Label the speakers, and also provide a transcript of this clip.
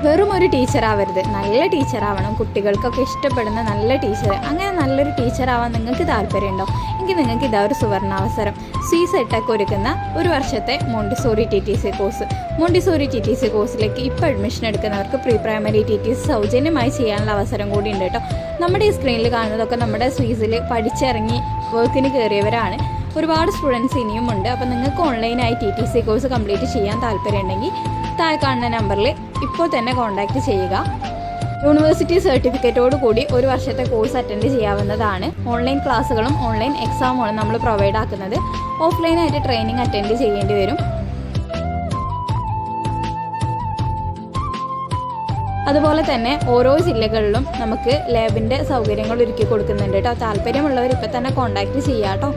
Speaker 1: വെറും ഒരു ടീച്ചർ ആവരുത്, നല്ല ടീച്ചർ ആവണം. കുട്ടികൾക്കൊക്കെ ഇഷ്ടപ്പെടുന്ന നല്ല ടീച്ചർ. അങ്ങനെ നല്ലൊരു ടീച്ചർ ആവാൻ നിങ്ങൾക്ക് താല്പര്യമുണ്ടോ എങ്കിൽ നിങ്ങൾക്ക് ഇതാ ഒരു സുവർണാവസരം. സ്വീസ് എടെക് ഒരുക്കുന്ന ഒരു വർഷത്തെ Montessori TTC course. Montessori TTC കോഴ്സിലേക്ക് ഇപ്പോൾ അഡ്മിഷൻ എടുക്കുന്നവർക്ക് പ്രീ പ്രൈമറി TTC സൗജന്യമായി ചെയ്യാനുള്ള അവസരം കൂടി ഉണ്ട് കേട്ടോ. നമ്മുടെ ഈ സ്ക്രീനിൽ കാണുന്നതൊക്കെ നമ്മുടെ സ്വീസിൽ പഠിച്ചിറങ്ങി വർക്കിന് കയറിയവരാണ്. ഒരുപാട് സ്റ്റുഡൻസ് ഇനിയും ഉണ്ട്. അപ്പോൾ നിങ്ങൾക്ക് ഓൺലൈനായി TTC കോഴ്സ് കംപ്ലീറ്റ് ചെയ്യാൻ താല്പര്യമുണ്ടെങ്കിൽ താഴെ കാണുന്ന നമ്പറിൽ ഇപ്പോൾ തന്നെ കോൺടാക്റ്റ് ചെയ്യുക. യൂണിവേഴ്സിറ്റി സർട്ടിഫിക്കറ്റോട് കൂടി ഒരു വർഷത്തെ കോഴ്സ് അറ്റൻഡ് ചെയ്യാവുന്നതാണ്. ഓൺലൈൻ ക്ലാസ്സുകളും ഓൺലൈൻ എക്സാമുമാണ് നമ്മൾ പ്രൊവൈഡ് ആക്കുന്നത്. ഓഫ്ലൈനായിട്ട് ട്രെയിനിങ് അറ്റൻഡ് ചെയ്യേണ്ടി വരും. അതുപോലെ തന്നെ ഓരോ ജില്ലകളിലും നമുക്ക് ലാബിൻ്റെ സൗകര്യങ്ങൾ ഒരുക്കി കൊടുക്കുന്നുണ്ട് കേട്ടോ. താല്പര്യമുള്ളവർ ഇപ്പോൾ തന്നെ കോൺടാക്റ്റ് ചെയ്യാം കേട്ടോ.